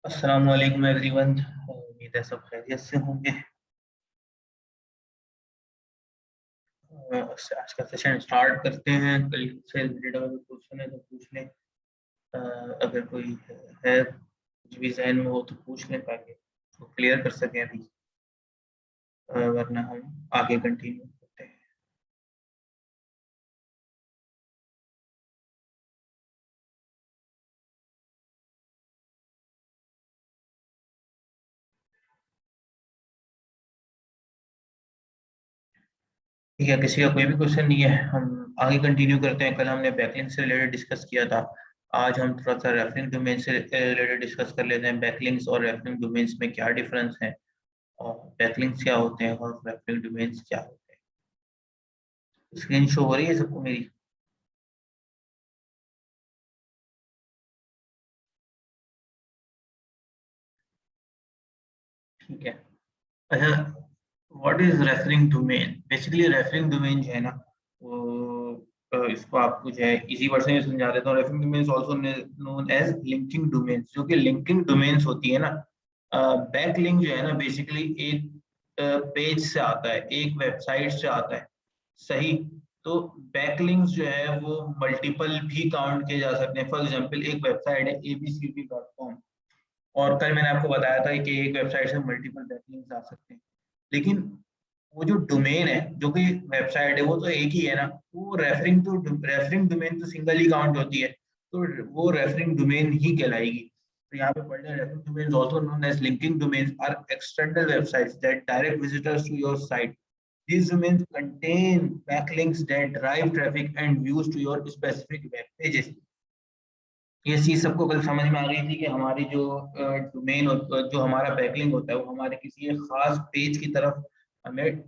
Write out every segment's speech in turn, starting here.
अस्सलाम वालेकुम एवरीवन। उम्मीद है सब खैरियत से होंगे। आज का सेशन स्टार्ट करते हैं। कल से रिलेटेड अगर क्वेश्चन है तो पूछ लें। अगर कोई है कुछ भी जहन में हो तो पूछ लें ताकि वो क्लियर कर सकें अभी। वरना हम आगे कंटिन्यू करते हैं। ठीक है, किसी का कोई भी क्वेश्चन नहीं है, हम आगे कंटिन्यू करते हैं। कल हमने बैकलिंक से रिलेटेड डिस्कस किया था। आज हम थोड़ा सा रेफरिंग डोमेन से रिलेटेड डिस्कस कर लेते हैं। बैकलिंक्स और रेफरिंग डोमेन्स में क्या डिफरेंस है, और बैकलिंक्स क्या होते हैं और रेफरिंग डोमेन्स क्या होते हैं। स्क्रीन शो हो रही है सबको मेरी? ठीक है। अच्छा, what is referring domain? Basically referring domain जो है ना, वो इसको आपको जो है इजी वर्ड में समझा देता हूँ। Referring domains also known as linking domains. जो कि लिंकिंग डोमेन्स होती है ना, बैक लिंक जो है ना बेसिकली एक पेज से आता है, एक वेबसाइट से आता है। सही। तो बैकलिंक्स जो है वो मल्टीपल भी काउंट किए जा सकते हैं। फॉर एग्जांपल एक वेबसाइट है abcd.com, और कल मैंने आपको बताया था कि एक वेबसाइट से मल्टीपल बैकलिंक्स आ सकते हैं। लेकिन वो जो डोमेन है, जो कि वेबसाइट है, वो तो एक ही है ना। वो रेफरिंग डोमेन तो सिंगल ही काउंट होती है, तो वो रेफरिंग डोमेन ही कहलाएगी। तो यहाँ पे पढ़ लें, referring domains also known as linking domains are external websites that direct visitors to your site. These domains contain backlinks that drive traffic and views to your specific web pages. ये चीज सबको कल समझ में आ गई थी कि हमारी जो डोमेन, जो हमारा बैकलिंक होता है, वो हमारे किसी एक खास पेज की तरफ हमें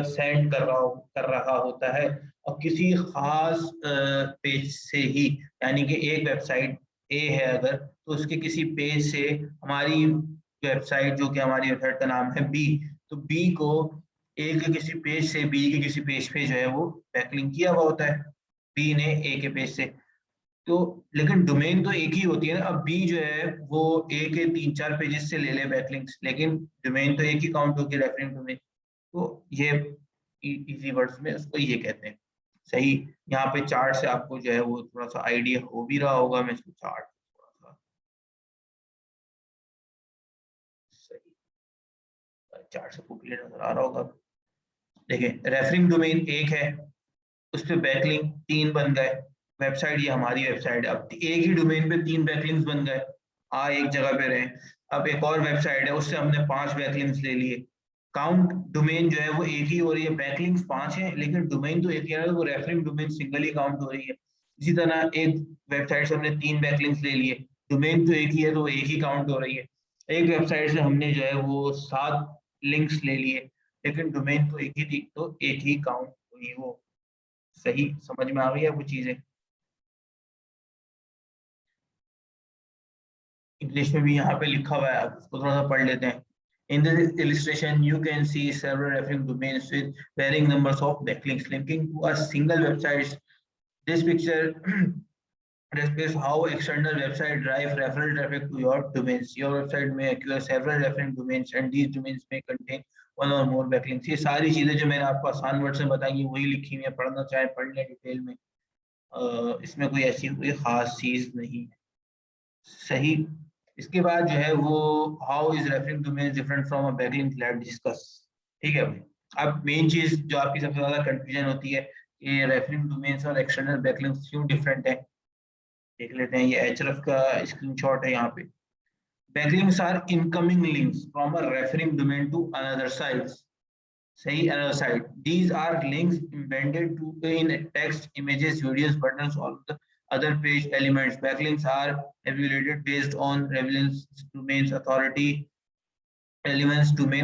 सेंड कर रहा होता है, और किसी खास पेज से ही। यानी कि एक वेबसाइट ए है अगर, तो उसके किसी पेज से हमारी वेबसाइट, जो कि हमारी वेबसाइट का नाम है बी, तो बी को ए के किसी पेज से बी के किसी पेज पे जो है वो बैकलिंक किया हुआ होता है, बी ने ए के पेज से। तो लेकिन डोमेन तो एक ही होती है ना। अब बी जो है वो ए के 3-4 पेजेस से ले ले बैकलिंक्स, लेकिन डोमेन तो एक ही काउंट होगी, रेफरेंस डोमेन। तो ये इजी वर्ड्स में उसको ये कहते हैं। सही। यहाँ पे चार्ट से आपको जो है वो थोड़ा सा आइडिया हो भी रहा होगा। मैं इसको चार्ट थोड़ा सा सही, चार्ट से क्लियर नजर आ रहा होगा। देखिए, रेफरिंग डोमेन एक है, उस पे बैकलिंक 3 बन गए। वेबसाइट, ये हमारी वेबसाइट है, अब एक ही डोमेन पे 3 बैकलिंक्स बन गए, एक जगह पे रहे। अब एक और वेबसाइट है, उससे हमने 5 बैकलिंक्स ले लिए। काउंट डोमेन जो है वो एक ही हो रही है, बैकलिंक्स 5 हैं लेकिन डोमेन तो एक ही है, वो रेफरिंग डोमेन सिंगल ही काउंट हो रही है। इसी तरह एक वेबसाइट से हमने 3 बैकलिंक्स ले लिए, डोमेन तो एक ही है तो वो एक ही काउंट हो रही है। एक वेबसाइट से हमने जो है वो 7 लिंक्स ले लिए, लेकिन डोमेन तो एक ही थी तो एक ही काउंट हुई वो। सही, समझ में आ गई है वो चीजें? इंग्लिश में भी यहाँ पे लिखा हुआ है, आप उसको थोड़ा सा पढ़ लेते हैं। In this illustration, you can see several referring domains with varying numbers of backlinks linking to a single website. This picture describes how external website drive referral traffic to your domains. Your website may acquire several referring domains, and these domains may contain one or more backlinks. ये सारी चीजें जो मैंने आपको आसान word से बताई वही लिखी हुई है, पढ़ना चाहे पढ़ लें डिटेल में। इसमें कोई ऐसी कोई खास चीज नहीं है। सही। इसके बाद जो है वो how is referring domain different from a backlink, let's discuss. ठीक है भाई। अब मेन चीज जो आपकी सबसे ज्यादा कंफ्यूजन होती है कि रेफरिंग डोमेन्स और एक्सटर्नल बैकलिंक्स क्यों डिफरेंट है, देख लेते हैं। ये एचरफ का स्क्रीनशॉट है यहाँ पे। Backlinks are incoming links from a referring domain to another site. सही, another site. These are links embedded in text, images, videos, buttons, or the other page elements. Backlinks are evaluated based on relevance, domain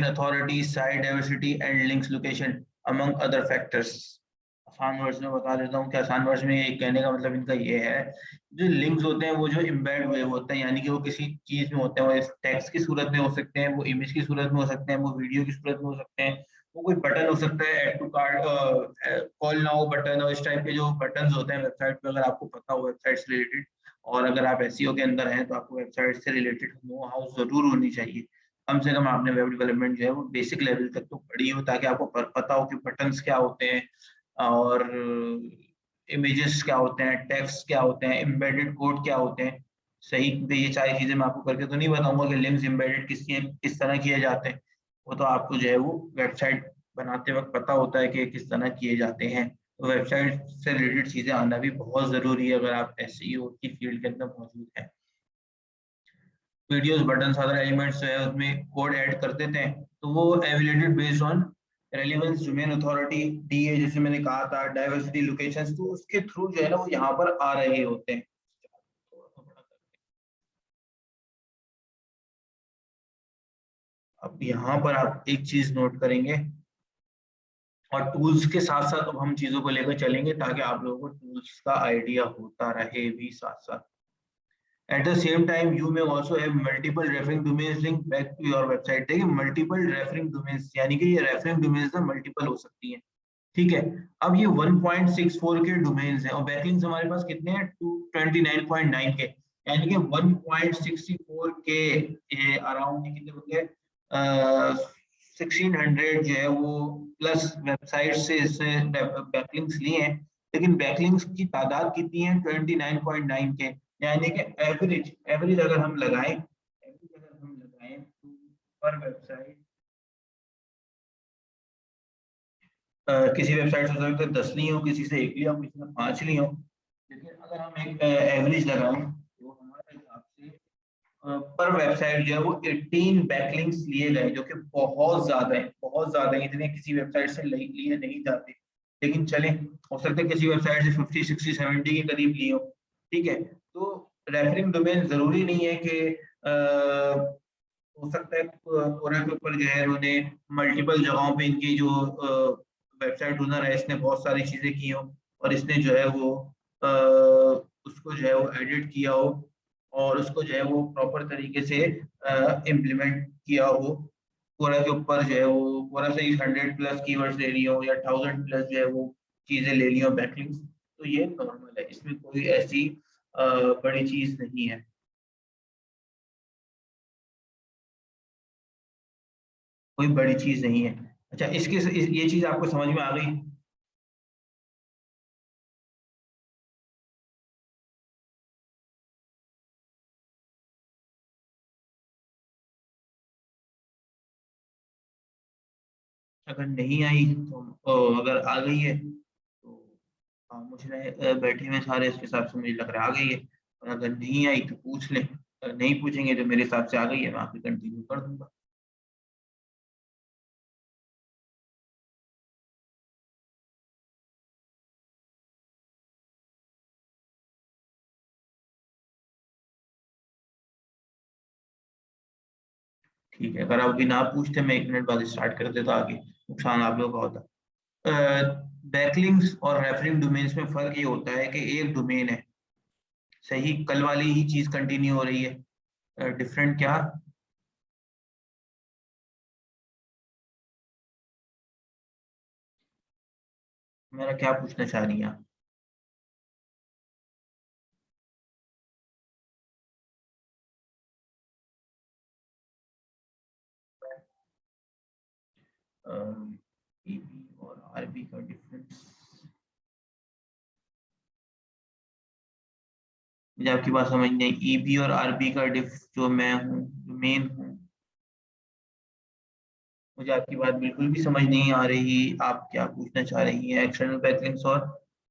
authority, site diversity, and links location, among other factors. आसान words में बता देता हूँ कि आसान words में ये कहने का मतलब इनका ये है, जो लिंक्स होते हैं वो जो इम्बेड हुए होते हैं, यानी कि वो किसी चीज में होते हैं। वो टेक्स्ट की सूरत में हो सकते हैं, वो इमेज की सूरत में हो सकते हैं, वो वीडियो की सूरत में हो सकते हैं, वो कोई बटन हो सकता है, add to cart, call now button, और इस टाइप के जो बटन होते हैं वेबसाइट पे, अगर आपको पता हो वेबसाइट से रिलेटेड, और अगर आप एसईओ के अंदर हैं तो आपको वेबसाइट से रिलेटेड नो हाउ जरूर होनी चाहिए। कम से कम आपने वेब डेवलपमेंट जो है वो बेसिक लेवल तक तो पढ़ी हो, ताकि आपको पता हो कि बटन्स क्या होते हैं और इमेजेस क्या होते हैं, टेक्स्ट क्या होते हैं, एम्बेडेड कोड क्या होते हैं। सही, तो ये सारी चीजें मैं आपको करके तो नहीं बताऊंगा कि लिंक्स एम्बेडेड किस तरह किए जाते हैं। वो तो आपको जो है वो वेबसाइट बनाते वक्त पता होता है कि किस तरह किए जाते हैं। तो वेबसाइट से रिलेटेड चीजें आना भी बहुत जरूरी है अगर आप एसईओ की फील्ड के अंदर मौजूद हैं। वीडियोस, बटन्स, अदर एलिमेंट्स जो है उसमें कोड ऐड कर देते हैं, तो वो evaluated based on relevance, domain authority, DA जैसे मैंने कहा था, डाइवर्सिटी, लोकेशंस, तो उसके थ्रू जो है ना वो यहाँ पर आ रहे होते हैं। अब यहाँ पर आप एक चीज नोट करेंगे, और टूल्स के साथ साथ अब हम चीजों को लेकर चलेंगे ताकि आप लोगों को टूल्स का आइडिया होता रहे भी साथ साथ। At the same time, you may also have multiple referring domains linked back to your website। देखिए multiple referring domains यानी कि ये referring domains ना multiple हो सकती हैं, ठीक है। अब ये 1.64 के डोमेन्स हैं और बैकलिंक्स हमारे पास कितने हैं, 229.9 के, यानी कि 1.64 के अराउंड कितने होते हैं, 1600 जो है वो प्लस वेबसाइट से इससे बैकलिंक्स लिए हैं। लेकिन बैकलिंक्स की तादाद कितनी है, 29.9 के, यानी कि एवरेज अगर हम लगाएं, तो पर वेबसाइट किसी वेबसाइट से हो सकता है 10 ली हो, किसी से 1 लिया हो, किसी से 5 ली हो। लेकिन अगर हम एक एवरेज लगाएं तो हमारे हिसाब से पर वेबसाइट जो है वो 18 बैकलिंक्स लिए गए, जो कि बहुत ज्यादा है, बहुत ज्यादा है, इतने किसी वेबसाइट से लिए नहीं जाते। लेकिन चलें, हो सकता है किसी वेबसाइट से 50, 60, 70 के करीब लिए हो, ठीक है। तो रेफरिंग डोमेन जरूरी नहीं है कि हो सकता है कोरा के ऊपर जो है उन्होंने मल्टीपल जगहों पे इनकी जो वेबसाइट ओनर है इसने बहुत सारी चीजें की हो, और इसने जो है वो अ, उसको जो है वो एडिट किया हो, और उसको जो है वो प्रॉपर तरीके से इम्प्लीमेंट किया हो। कोरा के ऊपर जो है वो कोरा से 100 प्लस कीवर्ड्स ले लियो या 1000 प्लस जो है वो चीजें ले लियो बैकलिंक्स, तो ये नॉर्मल है, इसमें कोई ऐसी बड़ी चीज नहीं है। कोई बड़ी चीज नहीं है। अच्छा, ये चीज आपको समझ में आ गई। अगर नहीं आई तो अगर आ गई है तो मुझे बैठे में सारे इसके हिसाब से मुझे लग रहा है आ गई है। और अगर नहीं आई तो पूछ लें, अगर नहीं पूछेंगे तो मेरे हिसाब से आ गई है, मैं आपकी कंटिन्यू कर दूंगा। ठीक है, अगर आप अभी ना पूछते मैं 1 मिनट बाद स्टार्ट कर देता आगे, नुकसान आप लोगों का होता। बैकलिंक्स और रेफरिंग डोमेन्स में फर्क ये होता है कि एक डोमेन है, सही, कल वाली ही चीज कंटिन्यू हो रही है, डिफरेंट क्या। मेरा क्या पूछना चाह रही हैं आप? ईबी और आरबी का डिफरेंस मुझे आपकी बात समझ नहीं आई। ईबी और आरबी का डिफ जो मैं हूँ, जो मेन हूँ, मुझे आपकी बात बिल्कुल भी समझ नहीं आ रही। आप क्या पूछना चाह रही हैं, एक्सटर्नल बैकलिंक्स और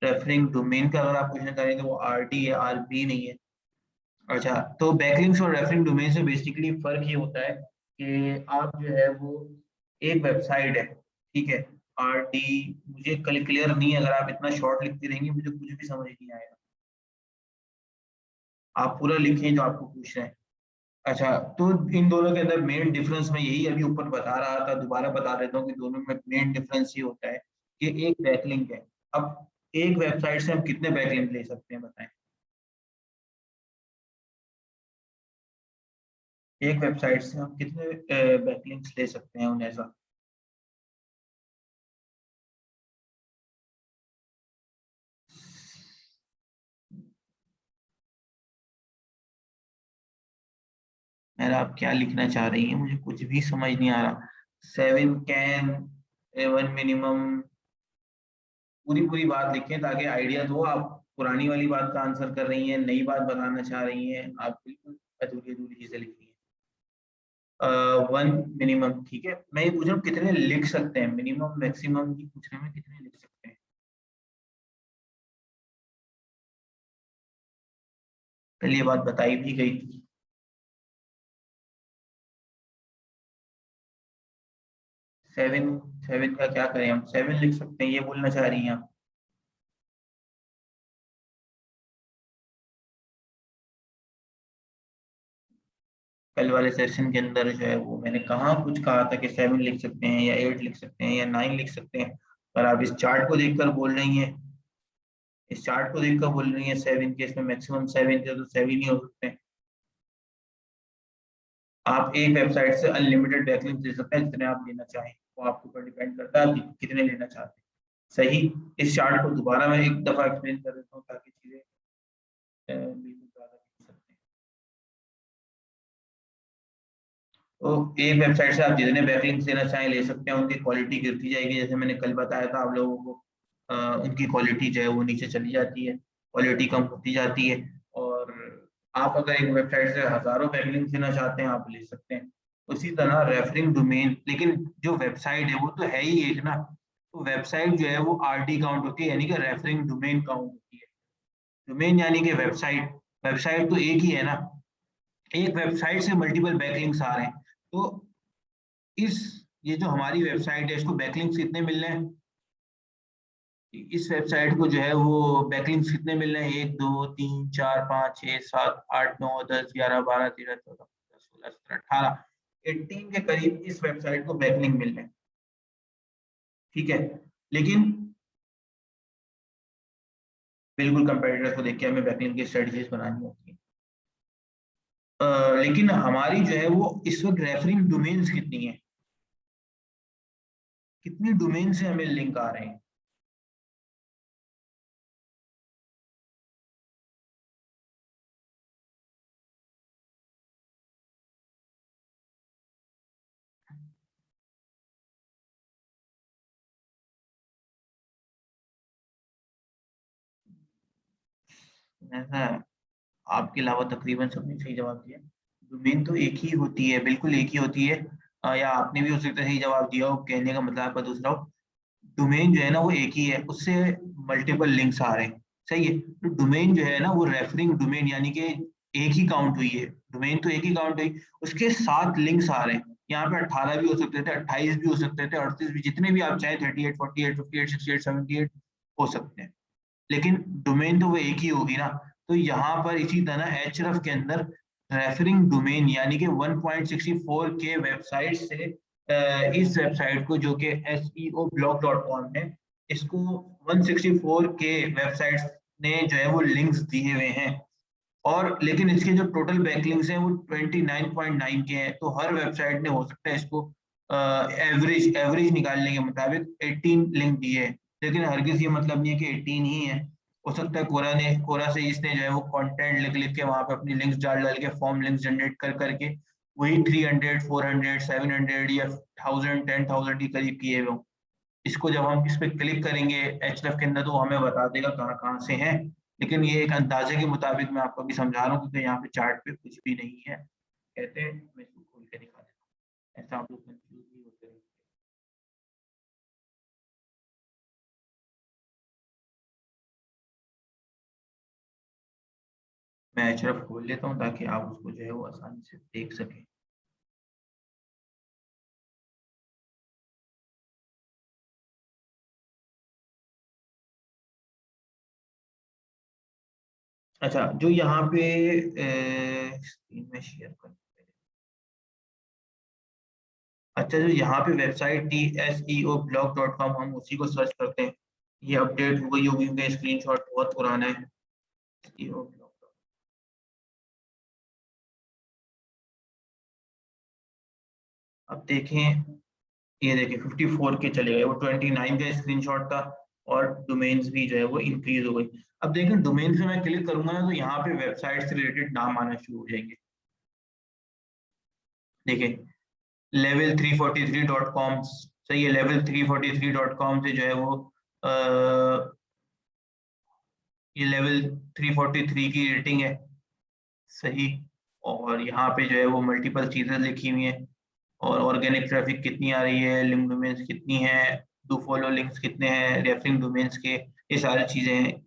रेफरिंग डोमेन का अगर आप पूछना चाह रही हैं तो वो आरडी है, आरबी नहीं है। अच्छा, तो बैकलिंक्स और रेफरिंग डोमेन से बेसिकली फर्क ये होता है कि आप जो है वो एक वेबसाइट है, ठीक है, आरडी, मुझे कल क्लियर नहीं है, अगर आप इतना शॉर्ट लिखती रहेंगे मुझे कुछ भी समझ नहीं आएगा। आप पूरा लिखें जो आपको पूछ रहे हैं। अच्छा, तो इन दोनों के अंदर मेन डिफरेंस मैं यही अभी ऊपर बता रहा था, दोबारा बता देता हूँ कि दोनों में मेन डिफरेंस ये होता है कि एक बैकलिंक है। अब एक वेबसाइट से हम कितने बैकलिंक ले सकते हैं बताएं। एक वेबसाइट से हम कितने बैकलिंक्स ले सकते हैं उन्हें ऐसा। मेरा आप क्या लिखना चाह रही हैं, मुझे कुछ भी समझ नहीं आ रहा। 7 कैन, 1 मिनिमम, पूरी पूरी बात लिखें ताकि आइडिया दो। आप पुरानी वाली बात का आंसर कर रही हैं, नई बात बताना चाह रही हैं, आप बिल्कुल अधूरी अधूरी चीजें लिख रही हैं। 1 मिनिमम, ठीक है। मैं ये पूछ रहा हूँ कितने लिख सकते हैं, मिनिमम मैक्सिमम की पूछ रहे हैं, कितने लिख सकते हैं। कल ये बात बताई भी गई थी। 7, 7 का क्या करें हम, 7 लिख सकते हैं, ये बोलना चाह रही हैं आप। कल वाले सेशन के अंदर जो है वो मैंने कहाँ कुछ कहा था कि 7 लिख सकते हैं या 8 लिख सकते हैं या 9 लिख सकते हैं। पर आप इस चार्ट को देखकर बोल रही हैं, इस चार्ट को देखकर बोल रही है 7 के, इसमें मैक्सिमम 7 थे तो 7 ही हो सकते हैं। आप एक वेबसाइट से अनलिमिटेड बैकलिंक ले सकते हैं जितने आप लेना चाहें, वो आपके ऊपर डिपेंड करता है आप कितने लेना चाहते हैं। सही। इस चार्ट को दोबारा मैं एक दफा एक्सप्लेन कर देता हूँ ताकि चीजें बिल्कुल ज्यादा हो सकते हैं। तो एक वेबसाइट से आप जितने बैकलिंक्स लेना चाहें ले सकते हैं, उनकी क्वालिटी गिरती जाएगी, जैसे मैंने कल बताया था आप लोगों को। उनकी क्वालिटी जो है वो नीचे चली जाती है, क्वालिटी कम होती जाती है। और आप अगर एक वेबसाइट से हजारों बैकलिंक्स लेना चाहते हैं आप ले सकते हैं। उसी तरह रेफरिंग डोमेन, लेकिन जो वेबसाइट है वो तो है ही एक ना, तो वेबसाइट जो है वो आरडी काउंट होती है, यानी कि रेफरिंग डोमेन काउंट होती है। डोमेन यानी कि वेबसाइट, वेबसाइट तो एक ही है ना, एक वेबसाइट से मल्टीपल बैकलिंक्स आ रहे हैं। तो इस, ये जो हमारी वेबसाइट है इसको बैकलिंक्स कितने मिल रहे हैं, इस वेबसाइट को जो है वो बैकलिंक्स कितने मिल रहे हैं, 1 2 3 4 5 6 7 8 9 10 11 12 13 14 15 16 17 18, 18 के करीब इस वेबसाइट को बैकलिंक मिल रहे हैं। ठीक है। लेकिन बिल्कुल कंपेटिटर्स को देख के हमें बैकलिंक की स्ट्रेटजीज बनानी होती है। लेकिन हमारी जो है वो इस वक्त रेफरिंग डोमेन्स कितनी है, कितनी डोमेन से हमें लिंक आ रहे हैं। ऐसा है, आपके अलावा तकरीबन सबने सही जवाब दिया। डोमेन तो एक ही होती है, बिल्कुल एक ही होती है। या आपने भी हो सकता है सही जवाब दिया हो, कहने का मतलब आपका दूसरा हो। डोमेन जो है ना वो एक ही है, उससे मल्टीपल लिंक्स आ रहे हैं। सही है। तो डोमेन जो है ना वो रेफरिंग डोमेन यानी कि एक ही काउंट हुई है, डोमेन तो एक ही काउंट हुई, उसके 7 लिंक्स आ रहे हैं। यहाँ पे 18 भी हो सकते थे, 28 भी हो सकते थे, 38 भी, जितने भी आप चाहें, 38 48 58 68 78 हो सकते हैं। लेकिन डोमेन तो वो एक ही होगी ना। तो यहाँ पर इसी तरह एचरफ के अंदर रेफरिंग डोमेन यानी कि 1.64 के वेबसाइट से इस वेबसाइट को जो कि seoblog.com है, इसको 164 के वेबसाइट्स ने जो है वो लिंक्स दिए हुए हैं। और लेकिन इसके जो टोटल बैकलिंक्स हैं वो 29.9 के हैं, तो हर वेबसाइट ने हो सकता है इसको एवरेज एवरेज निकालने के मुताबिक 18 लिंक दिए हैं। लेकिन हरगिज ये मतलब नहीं है कि 18 ही है। हो सकता है कोरा से इसने जो है वो कंटेंट लिख लिख के वहां पे अपनी लिंक्स डाल डाल के फॉर्म लिंक्स जनरेट कर करके वही 300 400 700 या 1000 10,000 के करीब किए हुए हों। इसको जब हम इस पे क्लिक करेंगे एचएफ के अंदर तो वो हमें बता देगा कहाँ कहाँ से हैं। लेकिन ये एक अंदाजे के मुताबिक मैं आपको अभी समझा रहा हूँ, क्योंकि यहाँ पे चार्ट पे कुछ भी नहीं है। कहते हैं मैं इसको खोल के दिखा देता हूँ, ऐसा आप लोग कंफ्यूज नहीं होते रहेंगे। मैं एचएफ खोल लेता हूँ ताकि आप उसको जो है वो आसानी से देख सकें। अच्छा, जो यहाँ पे स्क्रीन में शेयर कर, अच्छा जो यहाँ पे वेबसाइट थी seoblog.com, हम उसी को सर्च करते हैं। ये अपडेट हो गई होगी क्योंकि स्क्रीनशॉट बहुत पुराना है। SEO blog, अब देखें, ये देखिए 54 के चले गए, वो 29 का स्क्रीनशॉट था। और डोमेन्स भी जो है वो इंक्रीज हो गई। अब देखें डोमेन से मैं क्लिक करूंगा ना तो यहाँ पे वेबसाइट से रिलेटेड नाम आना शुरू हो जाएंगे। देखिए level343.com, सही है, level343.com से जो है वो ये लेवल 343 की रेटिंग है, सही। और यहाँ पे जो है वो मल्टीपल चीजें लिखी हुई हैं, और ऑर्गेनिक ट्रैफिक कितनी आ रही है, लिंक डोमेन्स कितनी है, डू फॉलो लिंक्स कितने हैं, रेफरिंग डोमेन्स के, ये सारी चीजें हैं,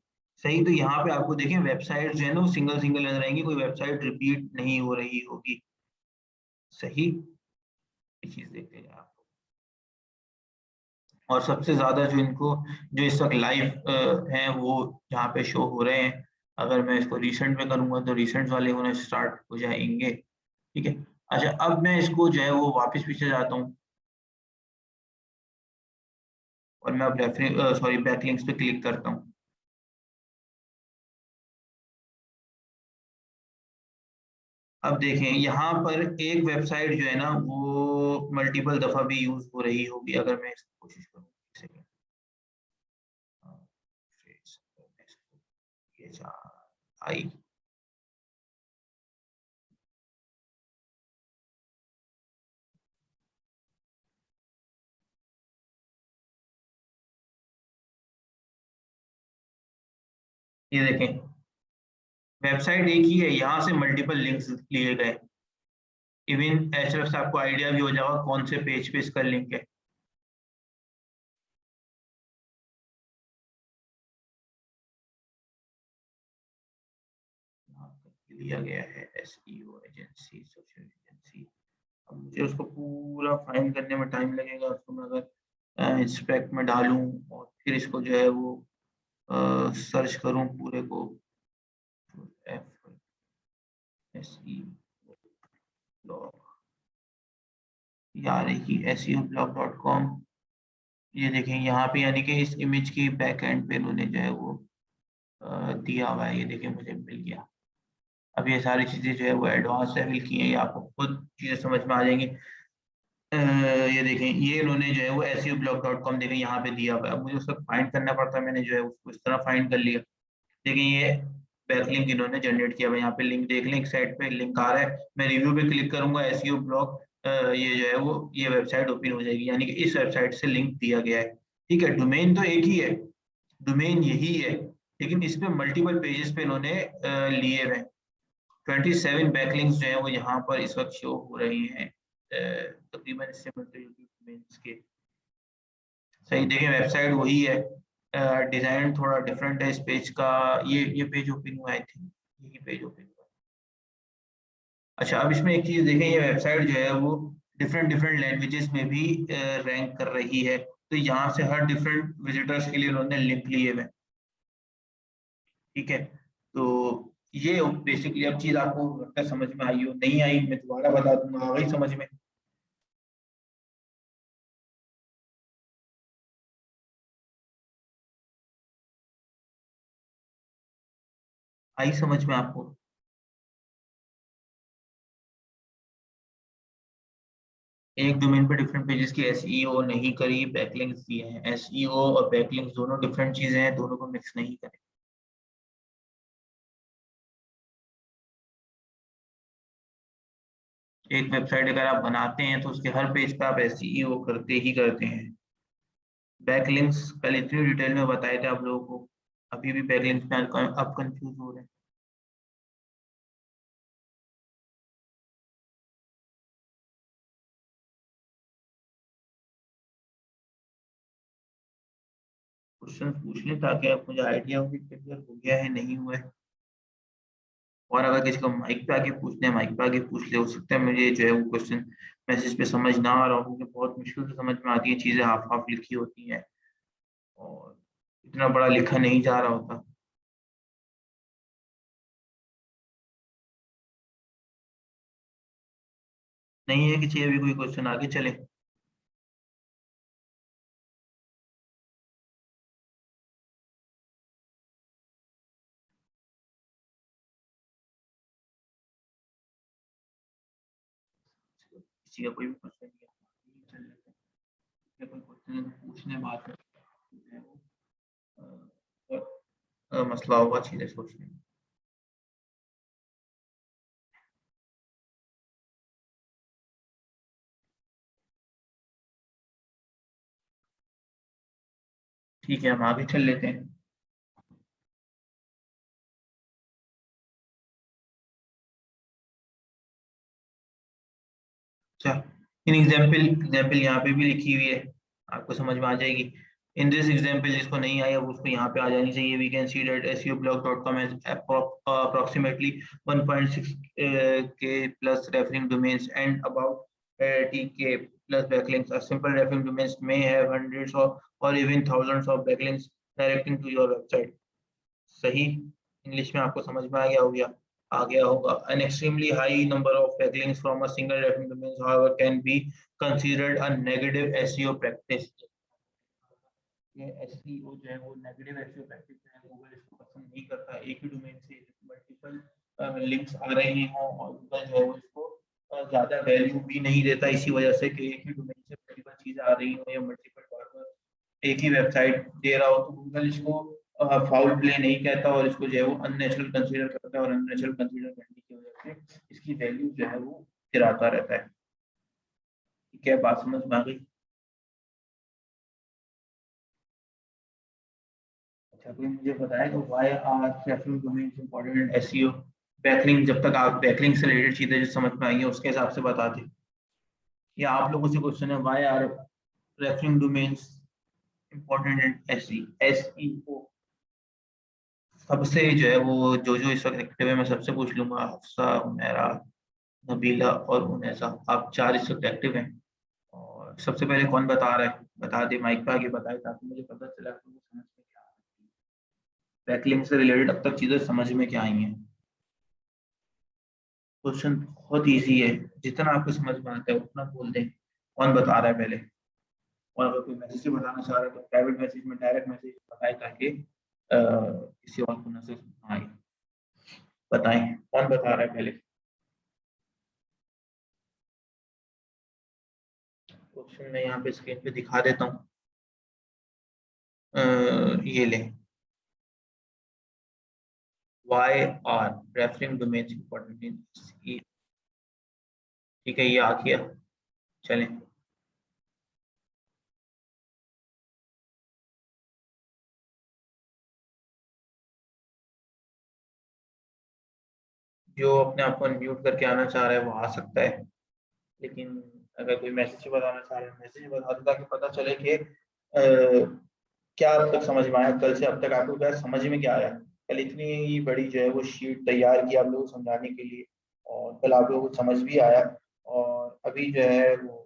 सही। तो यहाँ पे आपको देखें वेबसाइट जो है ना वो सिंगल सिंगल नजर आएंगी, कोई वेबसाइट रिपीट नहीं हो रही होगी, सही। ये चीज देखते हैं आप। और सबसे ज्यादा जो इनको जो इस वक्त लाइव हैं वो यहाँ पे शो हो रहे हैं, अगर मैं इसको रिसेंट में करूंगा तो रिसेंट वाले होने स्टार्ट हो जाएंगे, ठीक है। अच्छा, अब मैं इसको जो है वो वापस पीछे जाता हूँ, और मैं अब रेफरेंस सॉरी बैकलिंक्स पे क्लिक करता हूँ। अब देखें यहाँ पर एक वेबसाइट जो है ना वो मल्टीपल दफा भी यूज हो रही होगी, अगर मैं इसको कोशिश करूँ, एक सेकंड, आई, ये देखें वेबसाइट एक ही है, यहाँ से मल्टीपल लिंक्स लिए गए, इवन एचएफ से आपको आइडिया भी हो जाएगा कौन से पेज पे इसका लिंक है। यहाँ पे लिया गया है एसईओ एजेंसी, सोशल एजेंसी। अब मुझे उसको पूरा फाइंड करने में टाइम लगेगा, उसको मैं अगर इंस्पेक्ट में डालूं और फिर इसको जो है वो सर्च करूं पूरे को, एफ एस ई ब्लॉग, यानी कि SEOblog.com, ये देखें यहाँ पे, यानी कि इस इमेज की बैक एंड पे इन्होंने जो है वो दिया हुआ है, ये देखें मुझे मिल गया। अब ये सारी चीजें जो है वो एडवांस लेवल की हैं, ये आपको खुद चीजें समझ में आ जाएंगी। ये देखें ये इन्होंने जो है वो SEOblog.com देखें यहाँ पे दिया हुआ है, अब मुझे उसको फाइंड करना पड़ता है, मैंने जो है उसको इस तरह फाइंड कर लिया। देखिए ये बैकलिंक इन्होंने जनरेट किया हुआ है, यहाँ पे लिंक देख लें, एक साइड पे लिंक आ रहा है, मैं रिव्यू पे क्लिक करूंगा एसईओ ब्लॉग, ये जो है वो ये वेबसाइट ओपन हो जाएगी, यानी कि इस वेबसाइट से लिंक दिया गया है, ठीक है। डोमेन तो एक ही है, डोमेन यही है, लेकिन इस पे मल्टीपल पेजेस पे इन्होंने लिए हुए हैं। 27 बैकलिंक्स जो है वो यहाँ पर इस वक्त शो हो रही हैं, तकरीबन इससे मिलते जुलते डोमेन्स के, सही। देखिए वेबसाइट वही है, डिजाइन थोड़ा डिफरेंट है इस पेज का, ये पेज ओपन हुआ, आई थिंक यही पेज ओपन हुआ। अच्छा, अब इसमें एक चीज देखें, ये वेबसाइट जो है वो डिफरेंट डिफरेंट लैंग्वेजेस में भी रैंक कर रही है, तो यहाँ से हर डिफरेंट विजिटर्स के लिए उन्होंने लिंक लिए हुए हैं, ठीक है। तो ये बेसिकली अब चीज आपको लगता है समझ में आई हो, नहीं आई मैं दोबारा बता दूंगा, आ गई समझ में? आई समझ में आपको? एक डोमेन पे डिफरेंट पेजेस की एसईओ नहीं करी, बैकलिंक्स दिए हैं, एसईओ और बैकलिंक्स दोनों डिफरेंट चीजें हैं, दोनों को मिक्स नहीं करें। एक वेबसाइट अगर आप बनाते हैं तो उसके हर पेज पे आप एसईओ करते ही करते हैं। बैकलिंक्स कल इतनी डिटेल में बताए थे आप लोगों को, अभी भी बैकलिंक्स में आप कंफ्यूज हो रहे हैं। क्वेश्चन पूछ लें ताकि आप मुझे आइडिया हो कि क्लियर हो गया है नहीं हुआ है, और अगर किसी को माइक पे आके पूछते हैं माइक पे आके पूछ ले, हो सकता है मुझे जो है वो क्वेश्चन मैसेज पे समझ ना आ रहा हो, क्योंकि बहुत मुश्किल से समझ में आती है, चीजें हाफ हाफ लिखी होती हैं और इतना बड़ा लिखा नहीं जा रहा होता। नहीं है कि चाहिए अभी कोई क्वेश्चन, आगे चले? किसी का कोई भी क्वेश्चन नहीं है, चल लेते हैं। कोई क्वेश्चन पूछने बात करते हैं वो मसला होगा चीजें सोचने में। ठीक है, हम आगे चल लेते हैं। अच्छा, इन एग्जाम्पल यहाँ पे भी लिखी हुई है, आपको समझ में आ जाएगी। इन दिस एग्जाम्पल, जिसको नहीं आया वो उसको यहाँ पे आ जानी चाहिए। We can see that SEOblog.com has approximately 1.6 k plus referring domains and about TK plus backlinks. A simple referring domains may have hundreds of or even thousands of backlinks directing to your website. सही, English में आपको समझ में आ गया होगा। An extremely high number of backlinks from a single referring domain, however, can be considered a negative SEO practice. ये SEO जो है वो नेगेटिव SEO प्रैक्टिस है, गूगल इसको पसंद नहीं करता। एक ही डोमेन से मल्टीपल लिंक्स आ रहे हों और गूगल जो है वो इसको ज्यादा वैल्यू भी नहीं देता, इसी वजह से कि एक ही डोमेन से मल्टीपल चीजें आ रही हो या मल्टीपल बार एक ही वेबसाइट दे रहा हो, तो गूगल इसको फाउल प्ले नहीं कहता और इसको जो है वो अननेचुरल कंसीडर करता है, और अननेचुरल कंसीडर करने की वजह से इसकी वैल्यू जो है वो गिराता रहता है। ठीक है, बात समझ में आ गई? अच्छा, कोई मुझे बताएगा why are referring domains important in SEO? Backlink, जब तक आप बैकलिंक से रिलेटेड चीजें जो समझ में आई है उसके हिसाब से बता दें। या आप लोगों से क्वेश्चन है, why are referring domains important in SEO? सबसे जो है वो जो इस वक्त एक्टिव है, मैं सबसे पूछ लूंगा। हफ्सा, उमेरा, नबीला और उनैसा, आप चार इस वक्त एक्टिव हैं। और सबसे पहले कौन बता रहा है? बता दे, माइक पे आगे बताए, ताकि मुझे पता चला कि मुझे समझ में क्या आ रहा है। बैकलिंक से रिलेटेड अब तक चीजें समझ में क्या आई हैं? क्वेश्चन बहुत इजी है, जितना आपको समझ में आता है उतना बोल दें। कौन बता रहा है पहले? और अगर कोई मैसेज से बताना चाह रहा है तो प्राइवेट मैसेज में डायरेक्ट मैसेज बताए, ताकि किसी और को मैसेज आए। बताएं, कौन बता रहा है पहले? क्वेश्चन मैं यहाँ पे स्क्रीन पे दिखा देता हूँ। ये ले, why are referring domains important in SEO? ठीक है, ये आ गया। चलें, जो अपने आप को अनम्यूट करके आना चाह रहा है वो आ सकता है, लेकिन अगर कोई मैसेज बताना चाह रहा है मैसेज बता दो, ताकि पता चले कि क्या अब तक समझ में आया, कल से अब तक आपको क्या समझ में क्या आया। कल इतनी बड़ी जो है वो शीट तैयार की आप लोगों को समझाने के लिए, और कल आप लोगों को समझ भी आया। और अभी जो है वो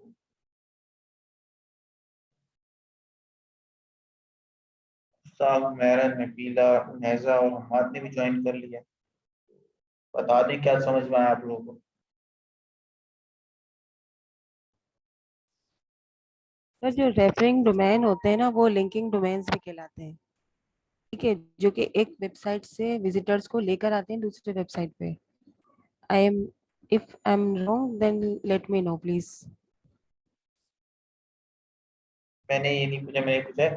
साहब, मेरा, नबीला, उनैजा और हमाद ने भी ज्वाइन कर लिया। बता दें क्या समझ में आया आप लोगों को? सर, जो रेफरिंग डोमेन होते हैं ना, वो लिंकिंग डोमेन्स भी कहलाते हैं। ठीक है, जो कि एक वेबसाइट से विजिटर्स को लेकर आते हैं दूसरे वेबसाइट पे। I am if I am wrong then let me know please. मैंने ये नहीं पूछा, मैंने पूछा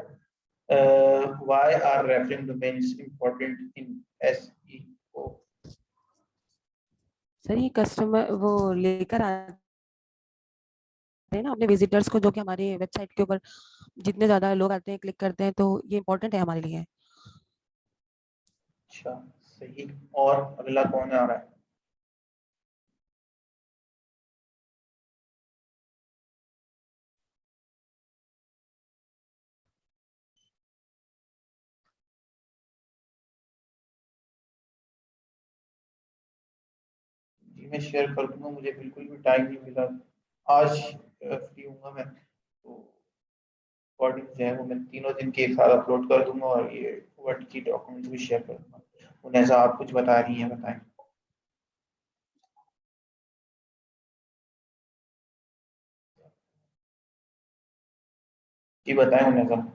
why are referring domains important in SEO? Sir, ये कस्टमर वो लेकर आते हैं ना अपने विजिटर्स को, जो कि हमारे वेबसाइट के ऊपर जितने ज्यादा लोग आते हैं, क्लिक करते हैं, तो ये इंपॉर्टेंट है हमारे लिए। अच्छा, सही। और अगला कौन आ रहा है? जी, मैं शेयर कर दूंगा, मुझे बिल्कुल भी टाइम नहीं मिला आज। फ्री हूँगा मैं, तो रिकॉर्डिंग जो है वो मैं तीनों दिन के एक साथ अपलोड कर दूंगा, और ये वर्ड की डॉक्यूमेंट्स भी शेयर कर दूंगा। उन्हें आप कुछ बता रही हैं, बताएं। जी बताएं उन्हें सब।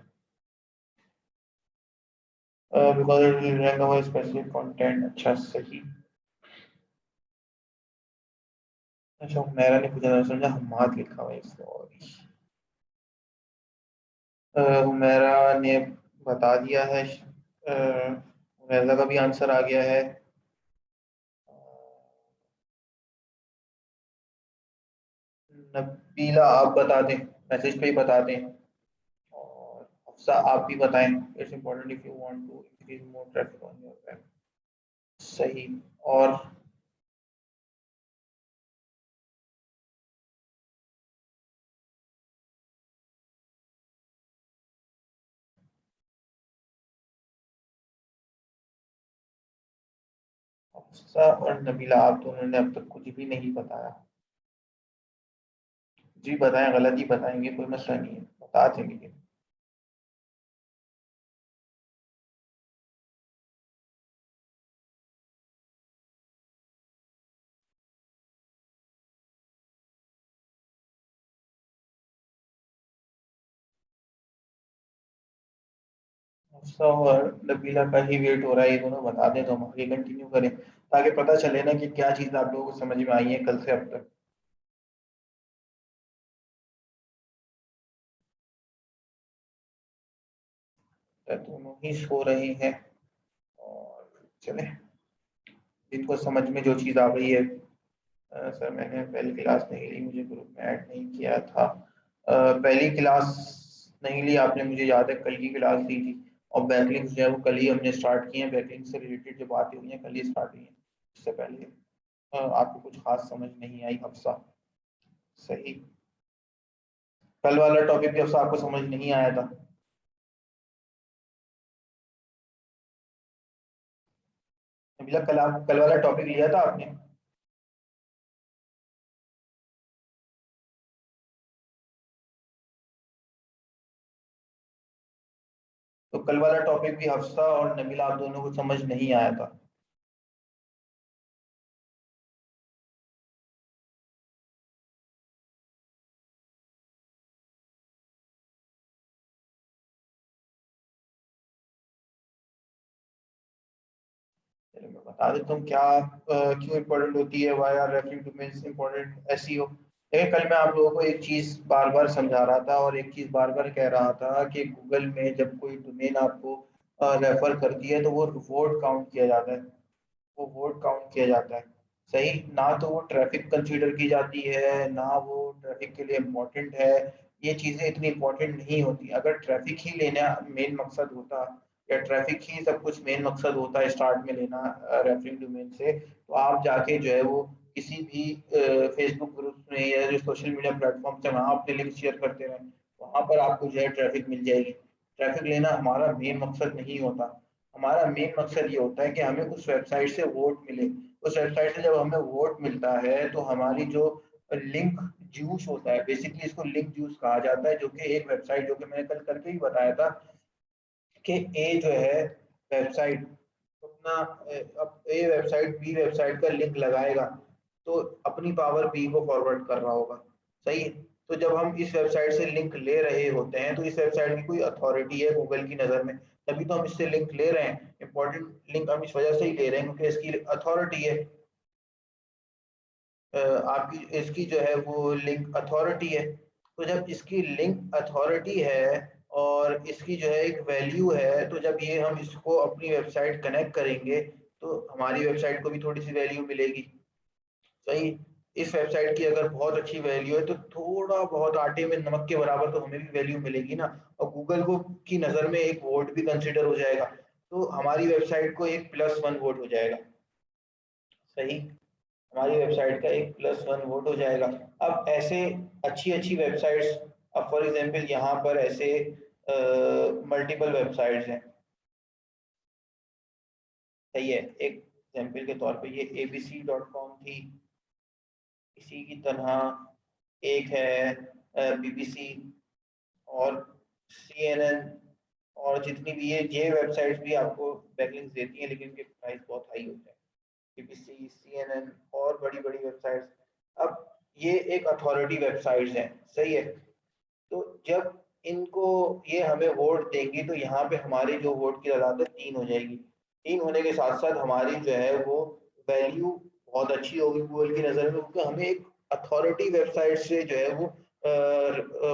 Because it will rank our specific content. अच्छा, सही। अच्छा, मेरा नहीं पूछा, मैंने समझा हमाद लिखा हुआ है, सॉरी। मेरा ने बता दिया है। रैजा का भी आंसर आ गया है। नबीला, आप बता दें, मैसेज पे ही बता दें। और आप भी बताएं। It's important if you want to increase more traffic on your web. सही। और हफ्सा और नबीला, आप दोनों ने अब तक कुछ भी नहीं बताया। जी बताएं, गलत ही बताएंगे, कोई मसला नहीं है, बता देंगे। हफ्सा और नबीला का ही वेट हो रहा है, ये दोनों बता दें तो हम आगे कंटिन्यू करें, ताकि पता चले ना कि क्या चीज़ आप लोगों को समझ में आई है कल से अब तक। तो दोनों ही सो रहे हैं। और चले, जिनको समझ में जो चीज़ आ गई है। सर मैंने पहली क्लास नहीं ली, मुझे ग्रुप में ऐड नहीं किया था। पहली क्लास नहीं ली आपने, मुझे याद है कल की क्लास ली थी। और बैकलिंक्स जो है वो कल ही हमने स्टार्ट किए हैं, बैकलिंक से रिलेटेड जो बातें हुई हैं कल ही स्टार्ट हुई हैं। इससे पहले आपको कुछ खास समझ नहीं आई हफ्सा। सही। कल वाला टॉपिक भी हफ्सा आपको समझ नहीं आया था। नबीला कल आप कल वाला टॉपिक लिया था आपने? तो कल वाला टॉपिक भी हफ्सा और नबीला आप दोनों को समझ नहीं आया था। चलिए मैं बता देता हूँ क्या क्यों इम्पोर्टेंट होती है, why are referring domains important SEO. देखिए कल मैं आप लोगों को एक चीज़ बार बार समझा रहा था और एक चीज़ बार बार कह रहा था कि गूगल में जब कोई डोमेन आपको रेफर करती है तो वो वोट काउंट किया जाता है। वो वोट काउंट किया जाता है। सही ना, तो वो ट्रैफिक कंसीडर की जाती है ना वो ट्रैफिक के लिए इम्पोर्टेंट है। ये चीज़ें इतनी इम्पोर्टेंट नहीं होती। अगर ट्रैफिक ही लेना मेन मकसद होता या ट्रैफिक ही सब कुछ मेन मकसद होता है स्टार्ट में लेना रेफरिंग डोमेन से, तो आप जाके जो है वो किसी भी फेसबुक ग्रुप में या जो सोशल मीडिया प्लेटफॉर्म से वहाँ अपने लिंक शेयर करते रहें, वहाँ पर आपको जो है ट्रैफिक मिल जाएगी। ट्रैफिक लेना हमारा मेन मकसद नहीं होता। हमारा मेन मकसद ये होता है कि हमें उस वेबसाइट से वोट मिले। उस वेबसाइट से जब हमें वोट मिलता है तो हमारी जो लिंक जूस होता है, बेसिकली इसको लिंक जूस कहा जाता है, जो कि एक वेबसाइट, जो कि मैंने कल करके ही बताया था कि ए जो है वेबसाइट अपना अब ए वेबसाइट बी वेबसाइट का लिंक लगाएगा तो अपनी पावर बी को फॉरवर्ड कर रहा होगा। सही है। तो जब हम इस वेबसाइट से लिंक ले रहे होते हैं तो इस वेबसाइट की कोई अथॉरिटी है गूगल की नज़र में, तभी तो हम इससे लिंक ले रहे हैं। इंपॉर्टेंट लिंक हम इस वजह से ही ले रहे हैं क्योंकि इसकी अथॉरिटी है। आपकी इसकी जो है वो लिंक अथॉरिटी है। तो जब इसकी लिंक अथॉरिटी है और इसकी जो है एक वैल्यू है, तो जब ये हम इसको अपनी वेबसाइट कनेक्ट करेंगे तो हमारी वेबसाइट को भी थोड़ी सी वैल्यू मिलेगी। सही। इस वेबसाइट की अगर बहुत अच्छी वैल्यू है तो थोड़ा बहुत आटे में नमक के बराबर तो हमें भी वैल्यू मिलेगी ना। और गूगल को की नज़र में एक वोट भी कंसिडर हो जाएगा, तो हमारी वेबसाइट को एक +1 वोट हो जाएगा। सही। हमारी वेबसाइट का एक +1 वोट हो जाएगा। अब ऐसे अच्छी अच्छी वेबसाइट्स, अब फॉर एग्जांपल यहाँ पर ऐसे मल्टीपल वेबसाइट्स हैं। सही है। एक एग्जांपल के तौर पे ये abc.com थी, इसी की तरह एक है बीबीसी और CNN और जितनी भी ये वेबसाइट्स भी आपको बैकलिंक्स देती हैं लेकिन इनके प्राइस बहुत हाई होते हैं। बीबीसी, CNN और बड़ी बड़ी वेबसाइट्स। अब ये एक अथॉरिटी वेबसाइट्स हैं। सही है। तो जब इनको ये हमें वोट देंगी तो यहाँ पे हमारी जो वोट की तादाद है 3 हो जाएगी। 3 होने के साथ साथ हमारी जो है वो वैल्यू बहुत अच्छी होगी गूगल की नज़र में, क्योंकि हमें एक अथॉरिटी वेबसाइट से जो है वो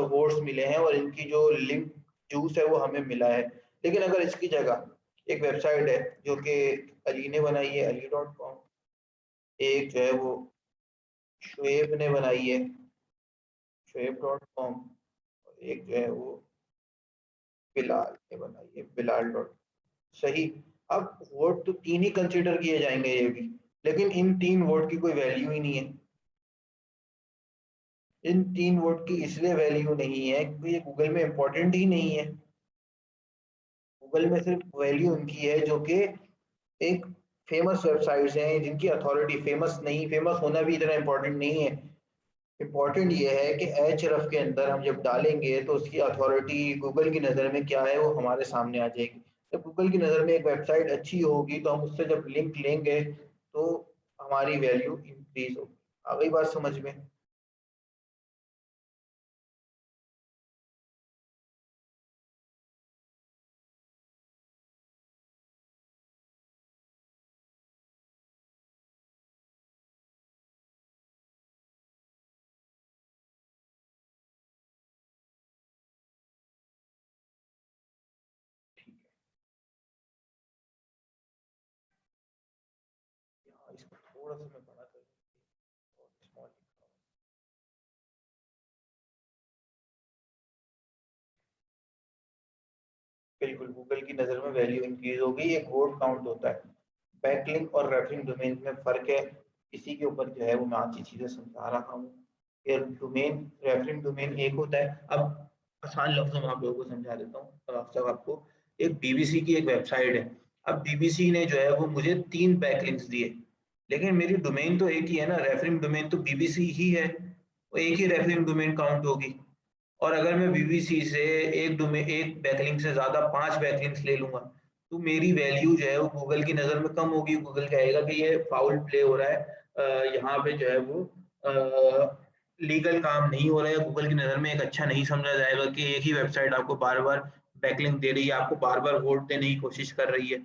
वोट्स मिले हैं और इनकी जो लिंक जूस है वो हमें मिला है। लेकिन अगर इसकी जगह एक वेबसाइट है जो कि अली ने बनाई है, ali.com, एक जो है वो शुएब ने बनाई है, शुएब.com, एक जो है वो बिलाल, ये बनाइए बिलाल डॉट, सही। अब वर्ड तो 3 ही कंसीडर किए जाएंगे ये भी, लेकिन इन 3 वर्ड की कोई वैल्यू ही नहीं है। इन 3 वर्ड की इसलिए वैल्यू नहीं है क्योंकि ये गूगल में इंपॉर्टेंट ही नहीं है। गूगल में सिर्फ वैल्यू उनकी है जो कि एक फेमस वेबसाइट्स हैं जिनकी अथॉरिटी, फेमस नहीं, फेमस होना भी इतना इंपॉर्टेंट नहीं है। इंपॉर्टेंट ये है कि एचरफ के अंदर हम जब डालेंगे तो उसकी अथॉरिटी गूगल की नज़र में क्या है वो हमारे सामने आ जाएगी। जब गूगल की नज़र में एक वेबसाइट अच्छी होगी तो हम उससे जब लिंक लेंगे तो हमारी वैल्यू इंक्रीज होगी। आ गई बात समझ में? हाँ, इसको थोड़ा सा मैं बड़ा कर स्मॉल। बिल्कुल, गूगल की नज़र में वैल्यू इंक्रीज होगी, एक वर्ड काउंट होता है। बैकलिंक और रेफरिंग डोमेन में फ़र्क है, इसी के ऊपर जो है वो मैं आज ये चीज़ें समझा रहा हूँ। कि डोमेन, रेफरिंग डोमेन एक होता है। अब आसान लफ्ज़ों में आप लोगों को समझा देता हूँ सब आपको। एक बीबीसी की एक वेबसाइट है। अब बीबीसी ने जो है वो मुझे 3 बैकलिंक्स दिए, लेकिन मेरी डोमेन तो एक ही है ना, रेफरिंग डोमेन तो बीबीसी ही है, वो एक ही रेफरिंग डोमेन काउंट होगी। और अगर मैं बीबीसी से एक बैकलिंक से ज़्यादा 5 बैकलिंक्स ले लूँगा, तो मेरी वैल्यू जो है वो गूगल की नज़र में कम होगी। गूगल कहेगा कि ये फाउल प्ले हो रहा है, यहाँ पे जो है वो लीगल काम नहीं हो रहा है। गूगल की नज़र में एक अच्छा नहीं समझा जाएगा कि एक ही वेबसाइट आपको बार-बार बैकलिंक दे रही है, आपको बार-बार वोट देने की कोशिश कर रही है।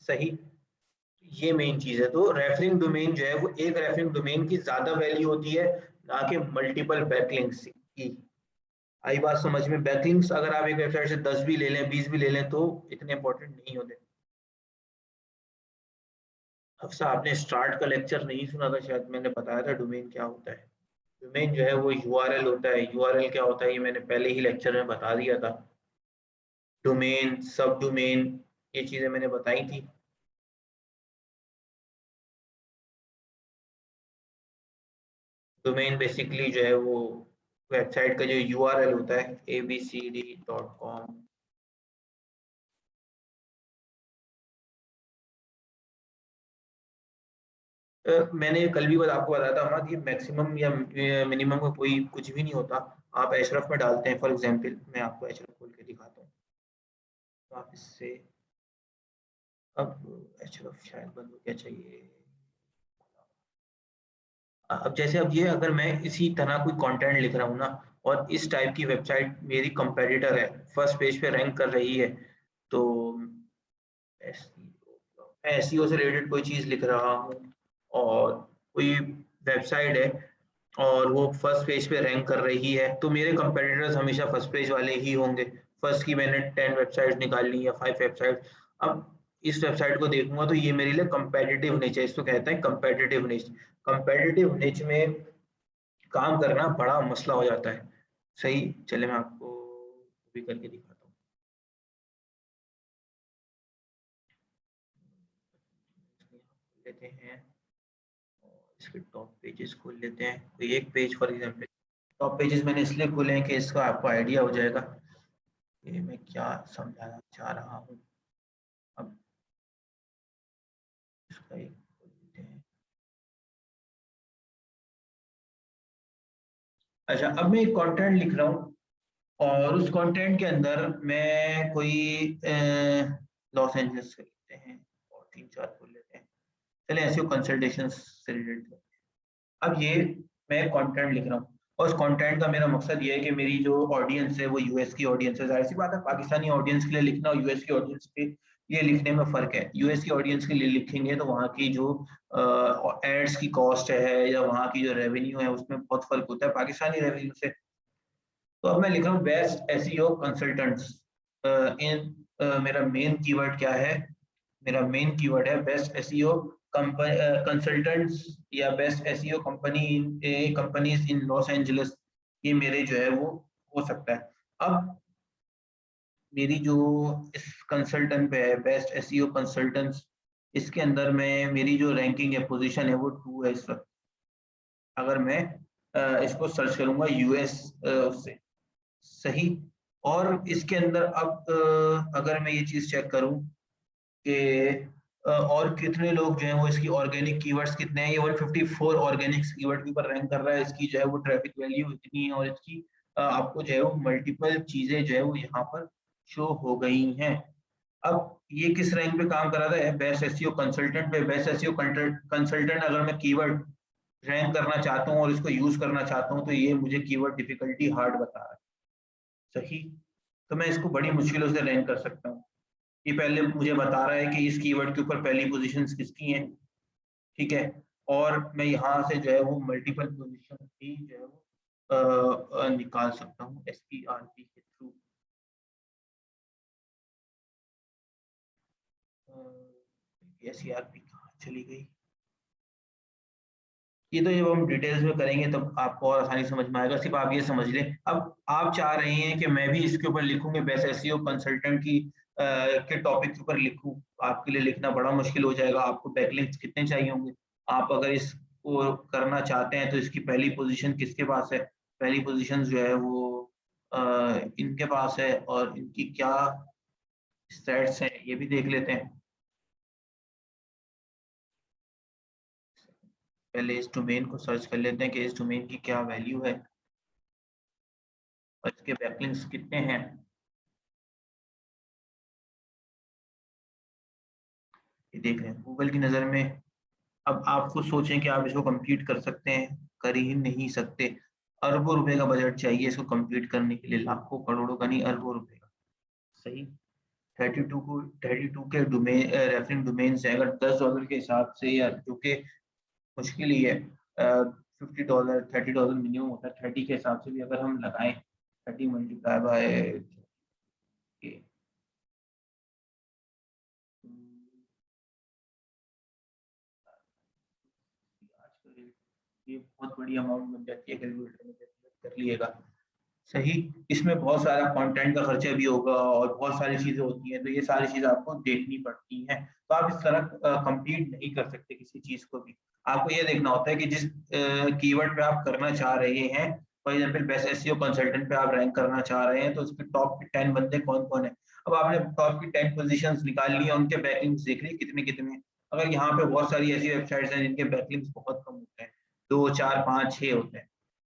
सही? ये मेन चीज़ है। तो रेफरिंग डोमेन जो है वो एक रेफरिंग डोमेन की ज़्यादा वैल्यू होती है, ना कि मल्टीपल बैकलिंक्स की। आई बात समझ में? बैकलिंक्स अगर आप एक वेबसाइट से 10 भी ले लें, 20 भी ले लें तो इतने इंपॉर्टेंट नहीं होते। अक्सर आपने स्टार्ट का लेक्चर नहीं सुना था शायद, मैंने बताया था डोमेन क्या होता है। डोमेन जो है वो यूआरएल होता है। यूआरएल क्या होता है ये मैंने पहले ही लेक्चर में बता दिया था। डोमेन, सब डोमेन, ये चीजें मैंने बताई थी। डोमेन बेसिकली जो है वो वेबसाइट का जो यूआरएल होता है, abcd.com। मैंने कल भी आपको बताया था हमारा, ये मैक्सिमम या मिनिमम का कोई कुछ भी नहीं होता। आप एशरफ में डालते हैं, फॉर एग्जांपल मैं आपको एशरफ खोल के दिखाता हूँ। तो आप इससे, अब एशरफ शायद बंद हो गया, चाहिए। अब जैसे अब ये अगर मैं इसी तरह कोई कंटेंट लिख रहा हूँ ना, और इस टाइप की वेबसाइट मेरी कंपेटिटर है, फर्स्ट पेज पे रैंक कर रही है, तो मैं एसईओ से रिलेटेड कोई चीज़ लिख रहा हूँ और कोई वेबसाइट है और वो फर्स्ट पेज पे रैंक कर रही है, तो मेरे कंपेटिटर्स हमेशा फर्स्ट पेज वाले ही होंगे। फर्स्ट की मैंने 10 वेबसाइट निकाल ली या 5 वेबसाइट। अब इस वेबसाइट को देखूंगा तो ये मेरे लिए कंपेटिटिव निच है, इसको कहते हैं कंपेटिटिव निच। कंपेटिटिव निच में काम करना बड़ा मसला हो जाता है। सही, चले मैं आपको भी करके दिखाता हूँ। लेते हैं और इसके टॉप पेजेस खोल लेते हैं, कोई एक page for example. Top pages मैंने इसलिए खोले हैं कि इसका आपको आइडिया हो जाएगा कि मैं क्या समझाना चाह रहा हूँ। अब इसका एक खोल लेते हैं। अच्छा, अब मैं एक कंटेंट लिख रहा हूँ और उस कंटेंट के अंदर मैं कोई लॉस एंजल्स कर लेते हैं और 3-4 खोल लेते हैं। चले ऐसे कंसल्टेशन से रिलेटेड। अब ये मैं कंटेंट लिख रहा हूँ और उस कंटेंट का मेरा मकसद ये है कि मेरी जो ऑडियंस है वो यूएस की ऑडियंस है। जाहिर सी बात है, पाकिस्तानी ऑडियंस के लिए लिखना और यूएस की ऑडियंस के लिए लिखने में फ़र्क है। यूएस की ऑडियंस के लिए लिखेंगे तो वहाँ की जो एड्स की कॉस्ट है या वहाँ की जो रेवेन्यू है उसमें बहुत फ़र्क होता है पाकिस्तानी रेवेन्यू से। तो अब मैं लिख रहा हूँ बेस्ट एसईओ कंसल्टेंट्स। मेरा मेन कीवर्ड क्या है? मेरा मेन कीवर्ड है बेस्ट एसईओ कंसल्टेंट्स या best SEO companies in Los Angeles. ये मेरे जो है वो हो सकता है। अब मेरी जो इस कंसल्टेंट पे है बेस्ट एसईओ कंसल्टेंट्स, इसके अंदर में मेरी जो रैंकिंग है पोजीशन है वो 2 है इस वक्त। अगर मैं इसको सर्च करूंगा यूएस से, सही। और इसके अंदर अब अगर मैं ये चीज चेक करूं कि और कितने लोग जो है वो इसकी ऑर्गेनिक कीवर्ड्स कितने हैं, ये 154 ऑर्गेनिक कीवर्ड के ऊपर रैंक कर रहा है। इसकी जो है वो ट्रैफिक वैल्यू इतनी है और इसकी आपको जो है वो मल्टीपल चीजें जो है वो यहाँ पर शो हो गई हैं। अब ये किस रैंक पे काम कर रहा था? बेस्ट एसईओ कंसल्टेंट पे। बेस्ट एसईओ कंसल्टेंट अगर मैं कीवर्ड रैंक करना चाहता हूँ और इसको यूज करना चाहता हूँ तो ये मुझे कीवर्ड डिफिकल्टी हार्ड बता रहा है, सही। तो मैं इसको बड़ी मुश्किलों से रैंक कर सकता हूँ। ये पहले मुझे बता रहा है कि इस कीवर्ड के ऊपर पहली पोजीशंस किसकी हैं, ठीक है। और मैं यहाँ से जो है वो मल्टीपल पोजीशन भी जो है वो निकाल सकता हूँ SPRP के थ्रू। SPRP कहाँ चली गई? ये तो जब हम डिटेल्स में करेंगे तब आपको और आसानी समझ में आएगा। सिर्फ आप ये समझ लें, अब आप चाह रहे हैं कि मैं भी इसके ऊपर लिखूंगे बेस्ट एसईओ कंसल्टेंट की के टॉपिक के ऊपर लिखूं। आपके लिए लिखना बड़ा मुश्किल हो जाएगा। आपको बैकलिंक्स कितने चाहिए होंगे? आप अगर इसको करना चाहते हैं तो इसकी पहली पोजीशन किसके पास है? पहली पोजीशन जो है वो इनके पास है, और इनकी क्या स्टैट्स हैं ये भी देख लेते हैं। पहले इस डोमेन को सर्च कर लेते हैं कि इस डोमेन की क्या वैल्यू है और इसके बैकलिंक्स कितने हैं। ये देख रहे हैं गूगल की नज़र में। अब आप खुद सोचें कि आप इसको कंप्लीट कर सकते हैं, कर ही नहीं सकते। अरबों रुपए का बजट चाहिए इसको कंप्लीट करने के लिए, लाखों करोड़ों का नहीं, अरबों रुपए का, सही। 32 के डोमेन रेफरिंग डोमेन है। अगर $10 के हिसाब से, या जो कि मुश्किल ही है, $50 $30 मिनिमम होता है, 30 के हिसाब से भी अगर हम लगाएं 30 मल्टीप्लाई बाय ये बहुत बड़ी अमाउंट बन जाती है, कैलकुलेटर में कर लिएगा, सही। इसमें बहुत सारा कंटेंट का खर्चा भी होगा और बहुत सारी चीजें होती हैं, तो ये सारी चीजें आपको देखनी पड़ती हैं। तो आप इस तरह कंप्लीट नहीं कर सकते किसी चीज को भी। आपको ये देखना होता है कि जिस कीवर्ड पे आप करना चाह रहे हैं, for example best SEO consultant पे आप रैंक करना चाह रहे हैं, तो उसके टॉप के 10 बंदे कौन कौन है। अब आपने टॉप की 10 पोजीशंस निकाल ली, उनके बैकलिंक्स देख लिए कितने कितने। अगर यहाँ पे बहुत सारी ऐसी वेबसाइट्स हैं जिनके बैकलिंक्स बहुत कम होते हैं, 2 4 5 6 होते हैं,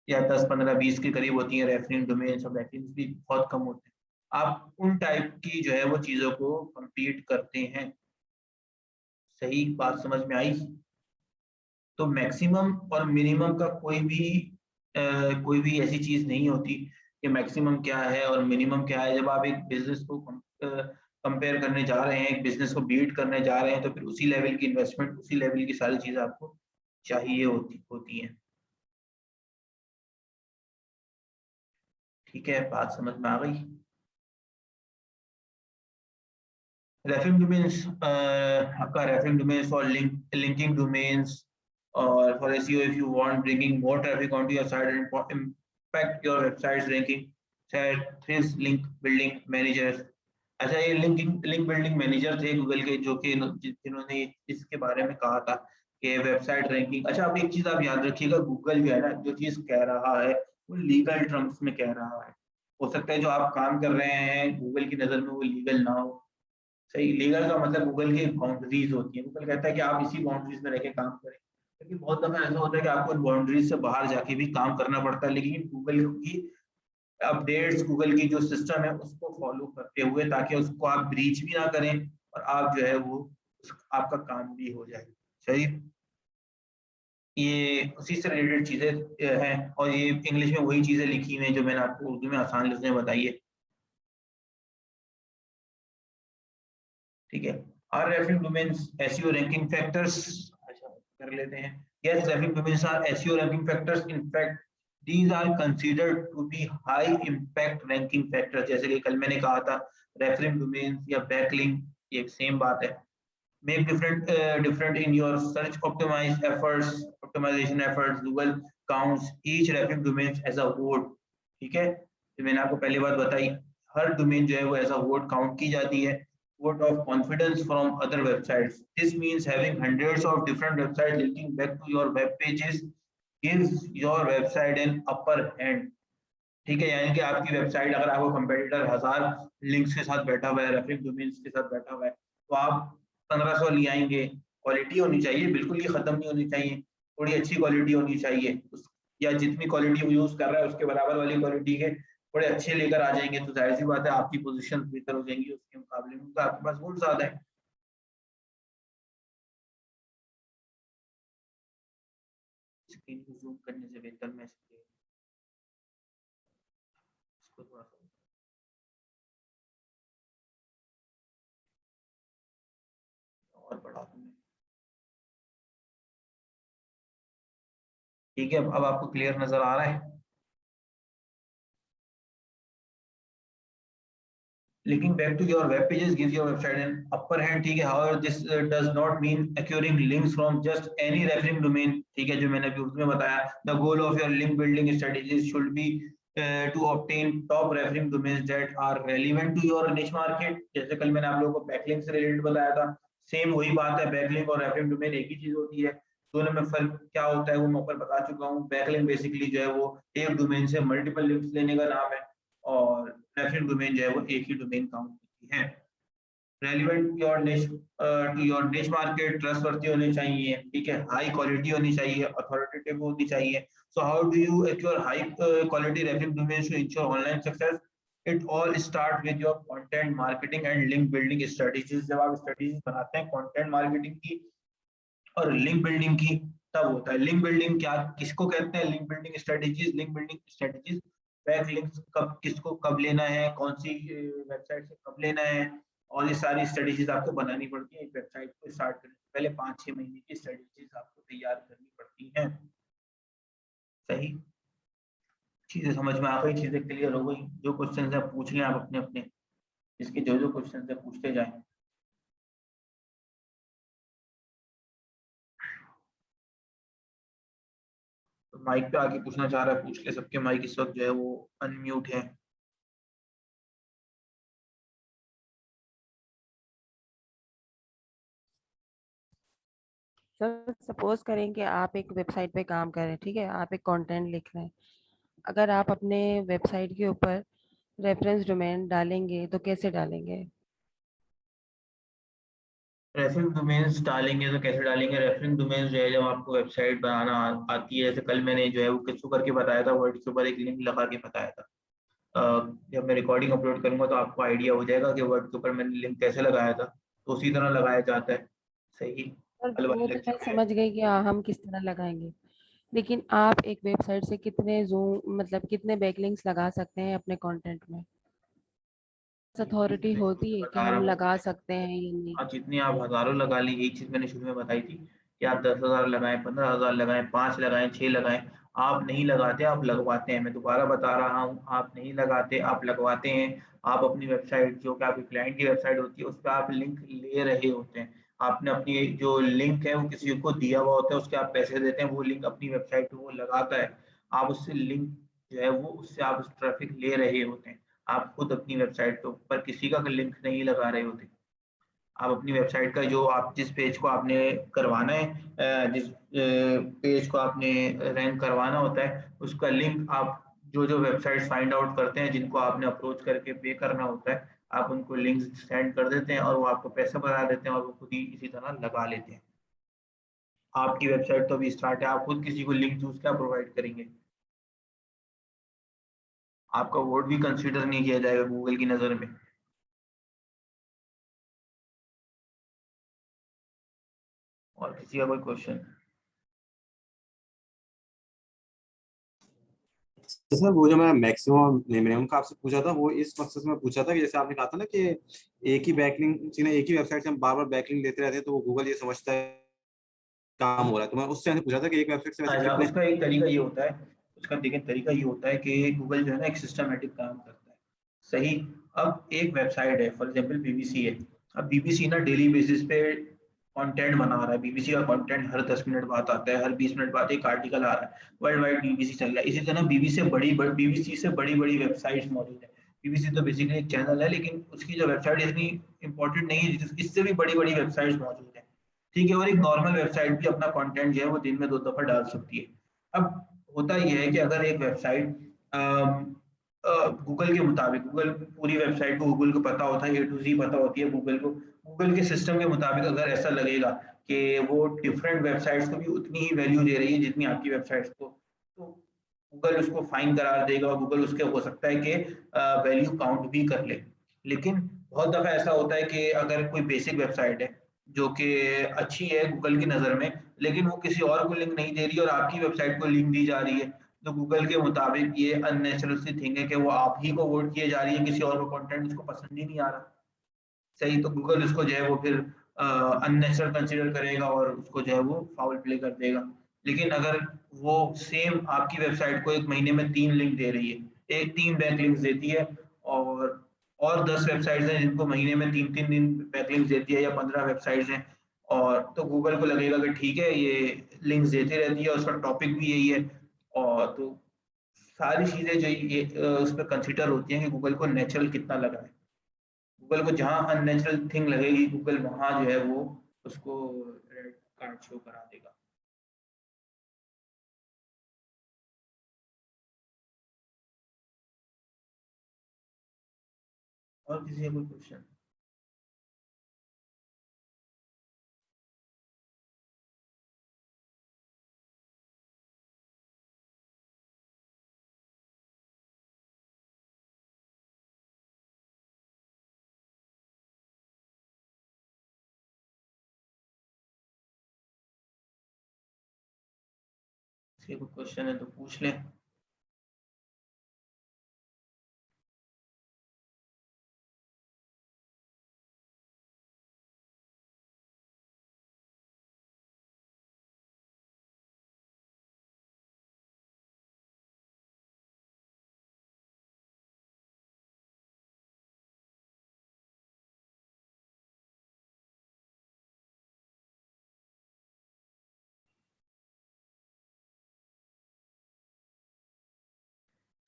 या 10 15 20 के करीब होती है रेफरिंग डोमेन्स, और बैकलिंक्स भी बहुत कम होते हैं। आप उन टाइप की जो है वो चीजों को कंप्लीट करते हैं, सही बात समझ में आई? तो मैक्सिमम और मिनिमम का कोई भी ऐसी चीज नहीं होती कि मैक्सिमम क्या है और मिनिमम क्या है। जब आप एक बिजनेस को कंपेयर करने जा रहे हैं, एक बिजनेस को बीट करने जा रहे हैं, तो फिर उसी लेवल की इन्वेस्टमेंट, उसी लेवल की सारी चीजें आपको चाहिए होती हैं। ठीक है, बात समझ में आ गई? रेफरिंग डोमेन्स, आपका referring domains for linking domains, और for SEO if you want bringing more traffic onto your site and impact your website's ranking, थ्रिस लिंक बिल्डिंग मैनेजर। अच्छा, ये लिंक बिल्डिंग मैनेजर थे गूगल के, जो कि जिन्होंने इसके बारे में कहा था कि वेबसाइट रैंकिंग। अच्छा, अब एक चीज आप याद रखिएगा, गूगल जो है ना, जो चीज कह रहा है वो लीगल टर्म्स में कह रहा है। हो सकता है जो आप काम कर रहे हैं गूगल की नजर में वो लीगल ना हो, सही। लीगल का मतलब गूगल की बाउंड्रीज होती है। गूगल कहता है कि आप इसी बाउंड्रीज में रह के काम करें, क्योंकि बहुत दफा ऐसा होता है कि आपको बाउंड्रीज से बाहर जाके भी काम करना पड़ता है, लेकिन गूगल की अपडेट्स, गूगल की जो सिस्टम है उसको फॉलो करते हुए, ताकि उसको आप ब्रीच भी ना करें और आप जो है वो आपका काम भी हो जाए, सही। ये उसी से रिलेटेड चीजें हैं, और ये इंग्लिश में वही चीजें लिखी हुई हैं जो मैंने आपको उर्दू में आसान लफ्ज़ में बताई है, ठीक है। Are referring domains SEO ranking factors? अच्छा, कर लेते हैं। Yes, referring domains are SEO ranking factors. In fact these are considered to be high impact ranking factors। जैसे कि कल मैंने कहा था, रेफरिंग डोमेन्स या बैकलिंक, ये सेम बात है। make different in your search optimization efforts। Google counts each referring domain as a word, ठीक है। तो मैंने आपको पहली बात बताई, हर डोमेन जो है वो ऐसा वोट काउंट की जाती है, vote of confidence from other websites. This means having hundreds of different websites linking back to your web pages gives your website an upper hand. ठीक है, यानी कि आपकी वेबसाइट अगर आपको कंपेटिटर 1000 लिंक्स के साथ बैठा हुआ है, रेफरिंग डोमेन्स के साथ बैठा हुआ है, तो आप 1500 ले आएंगे। क्वालिटी होनी चाहिए, बिल्कुल ही खत्म नहीं होनी चाहिए, थोड़ी अच्छी क्वालिटी होनी चाहिए, या जितनी क्वालिटी वो यूज कर रहा है उसके बराबर वाली क्वालिटी के थोड़े अच्छे लेकर आ जाएंगे, तो जाहिर सी बात है आपकी पोजीशन बेहतर हो जाएंगी उसके मुकाबले में, तो आपके पास गुण ज्यादा है। स्क्रीन को जूम करने से बेहतर मैं इसको थोड़ा सा और बढ़ा दूंगा। ठीक है, अब आपको क्लियर नजर आ रहा है। Linking back to your web pages gives your website an upper hand, ठीक है। However, this does not mean acquiring links from just any referring domain, ठीक है, जो मैंने अभी उसमें बताया। The goal of your link building strategies should be to obtain top referring domains that are relevant to your niche market। जैसे कल मैंने आप लोगों को बैकलिंक से रिलेटेड बताया था, सेम वही बात है, बैकलिंक और रेफरिंग डोमेन एक ही चीज होती है। दोनों में फर्क क्या होता है वो मैं ऊपर बता चुका हूँ। बैकलिंक बेसिकली जो है वो एक डोमेन से मल्टीपल लिंक्स लेने का नाम है, और रेफरेंस डोमेन जो है वो एक ही डोमेन काउंट होती है। रेलिवेंट योर निश टू योर निश मार्केट, ट्रस्टवर्दी होने चाहिए, ठीक है, हाई क्वालिटी होनी चाहिए, अथॉरिटेटिव होनी चाहिए। So how do you acquire high quality reference domains to ensure online success? It all start with your content marketing and link building strategies. जब आप स्ट्रेटजीज बनाते हैं कंटेंट मार्केटिंग की और लिंक बिल्डिंग की, तब होता है। लिंक बिल्डिंग क्या किसको कहते हैं? Link building strategies, back links कब किसको कब लेना है, कौन सी वेबसाइट से कब लेना है, और ये सारी स्ट्रेटजीज आपको बनानी पड़ती है। एक वेबसाइट को स्टार्ट करने से पहले 5-6 महीने की स्ट्रेटजीज आपको तैयार करनी पड़ती हैं। सही, चीजें समझ में आ गई, चीजें क्लियर हो गई? जो क्वेश्चन है पूछ लें आप अपने अपने, इसके जो जो क्वेश्चन है पूछते जाएं। तो माइक पे आके पूछना चाह रहा है पूछ ले, सबके माइक इस वक्त जो है वो अनम्यूट है। सर सपोज करें कि आप एक वेबसाइट पे काम कर रहे हैं, ठीक है, आप एक कंटेंट लिख रहे हैं। अगर आप अपने वेबसाइट के ऊपर रेफरेंस डोमेन डालेंगे तो कैसे डालेंगे? रेफरेंस डोमेन्स डालेंगे तो कैसे डालेंगे? रेफरेंस डोमेन्स जो है जब आपको वेबसाइट बनाना आती है, जैसे कल मैंने जो है वो किसको करके बताया था, वर्ड के ऊपर एक लिंक लगा के बताया था। जब मैं रिकॉर्डिंग अपलोड करूंगा तो आपको आइडिया हो जाएगा कि वर्ड के ऊपर मैंने लिंक कैसे लगाया था, तो उसी तरह लगाया जाता है। सही, सर कल वो वाले तो लेक्चर मैं में। समझ गई कि हम किस तरह लगाएंगे, लेकिन आप एक वेबसाइट से कितने जूम मतलब कितने बैकलिंक्स लगा सकते हैं अपने कंटेंट में? यही अथॉरिटी मैंने शुरू होती में है कि बता रहा हम हूँ, लगा सकते हैं या नहीं? आप जितनी आप हजारों लगा ली, यही चीज मैंने शुरू में बताई थी कि आप 10,000 लगाएं, 15,000 लगाएं, 5 लगाएं, 6 लगाएं। आप नहीं लगाते, आप लगवाते हैं। मैं दोबारा बता रहा हूँ, आप नहीं लगाते, आप लगवाते हैं। आप अपनी वेबसाइट जो कि आपकी क्लाइंट की वेबसाइट होती है उस पर आप लिंक ले रहे होते हैं। आपने अपनी जो लिंक है वो किसी को दिया हुआ होता है, उसके आप पैसे देते हैं, वो लिंक अपनी वेबसाइट पे वो लगाता है। आप उससे लिंक जो है वो उससे आप ट्रैफिक ले रहे होते हैं। आप खुद अपनी वेबसाइट के ऊपर किसी का लिंक नहीं लगा रहे होते। आप अपनी वेबसाइट का जो आप जिस पेज को आपने करवाना है, जिस पेज को आपने रैंक करवाना होता है, उसका लिंक आप जो जो वेबसाइट फाइंड आउट करते हैं, जिनको आपने अप्रोच करके पे करना होता है, आप उनको लिंक सेंड कर देते हैं और वो आपको पैसा बता देते हैं और वो खुद ही इसी तरह लगा लेते हैं। आपकी वेबसाइट तो अभी स्टार्ट है, आप खुद किसी को लिंक चूज क्या प्रोवाइड करेंगे? आपका वोट भी कंसीडर नहीं किया जाएगा गूगल की नज़र में। और किसी का कोई क्वेश्चन? तो सर वो जो मैं मैक्सिमम मिनिमम का आपसे पूछा था वो इस मकसद से मैं पूछा था कि जैसे आपने कहा था ना कि एक ही बैकलिंक एक ही वेबसाइट से हम बार बार बैकलिंक लेते रहते हैं तो वो गूगल ये समझता है काम हो रहा है। तो मैं उससे पूछा था कि एक वेबसाइट से वैसे अच्छा, कितने उसका एक तरीका ये होता है, उसका देखिए तरीका ये होता है कि गूगल जो है ना एक सिस्टमेटिक काम करता है। सही, अब एक वेबसाइट है, फॉर एग्जांपल बीबीसी है। अब बीबीसी ना डेली बेसिस पे कंटेंट बना रहा है। बीबीसी का कंटेंट हर 10 मिनट बाद आता है, हर 20 मिनट बाद एक आर्टिकल आ रहा है। वर्ल्ड वाइड बीबीसी चल रहा है। इसी तरह बीबीसी से बड़ी बड़ी वेबसाइट्स मौजूद है। BBC तो बेसिकली एक चैनल है, लेकिन उसकी जो वेबसाइट इतनी इंपॉर्टेंट नहीं है, इससे भी बड़ी-बड़ी वेबसाइट्स मौजूद हैं। ठीक है, और एक नॉर्मल वेबसाइट भी अपना कंटेंट जो है वो दिन में 2 दफ़ा डाल सकती है। अब होता ये है कि अगर एक वेबसाइट गूगल के मुताबिक, गूगल पूरी वेबसाइट को गूगल को पता होता है, ए टू ज़ी पता होती है गूगल को। गूगल के सिस्टम के मुताबिक अगर ऐसा लगेगा कि वो डिफरेंट वेबसाइट्स को भी उतनी ही वैल्यू दे रही है जितनी आपकी वेबसाइट्स को, तो गूगल उसको फाइन करार देगा और गूगल उसके हो सकता है कि वैल्यू काउंट भी कर ले। लेकिन बहुत दफ़ा ऐसा होता है कि अगर कोई बेसिक वेबसाइट है, जो कि अच्छी है गूगल की नज़र में, लेकिन वो किसी और को लिंक नहीं दे रही है और आपकी वेबसाइट को लिंक दी जा रही है, तो गूगल के मुताबिक ये अननेचुरल सी थिंग है कि वो आप ही को वोट किए जा रही है, किसी और को कंटेंट उसको पसंद ही नहीं आ रहा। सही, तो गूगल उसको जो है वो फिर अननेचुरल कंसीडर करेगा और उसको जो है वो फाउल प्ले कर देगा। लेकिन अगर वो सेम आपकी वेबसाइट को 1 महीने में 3 लिंक दे रही है, 3 बैक लिंक्स देती है, और 10 वेबसाइट्स हैं जिनको महीने में 3-3 दिन बैक लिंक्स देती है, या 15 वेबसाइट्स हैं, और तो गूगल को लगेगा कि ठीक है, ये लिंक्स देती रहती है और उसका टॉपिक भी यही है, और तो सारी चीज़ें जो ये उसमें कंसीडर होती हैं कि गूगल को नेचुरल कितना लगा है। गूगल को जहाँ अननेचुरल थिंग लगेगी, गूगल वहाँ जो है वो उसको रेड कार्ड शो करा देगा। और किसी का कोई क्वेश्चन? किसी का कोई क्वेश्चन है तो पूछ लें।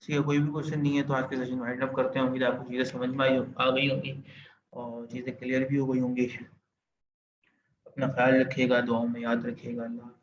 किसी का कोई भी क्वेश्चन नहीं है तो आज के सेशन वाइंड अप करते हैं। उम्मीद है आपको चीज़ें समझ में आ गई होंगी और चीज़ें क्लियर भी हो गई होंगी। अपना ख्याल रखिएगा, दुआओं में याद रखिएगा। अल्लाह।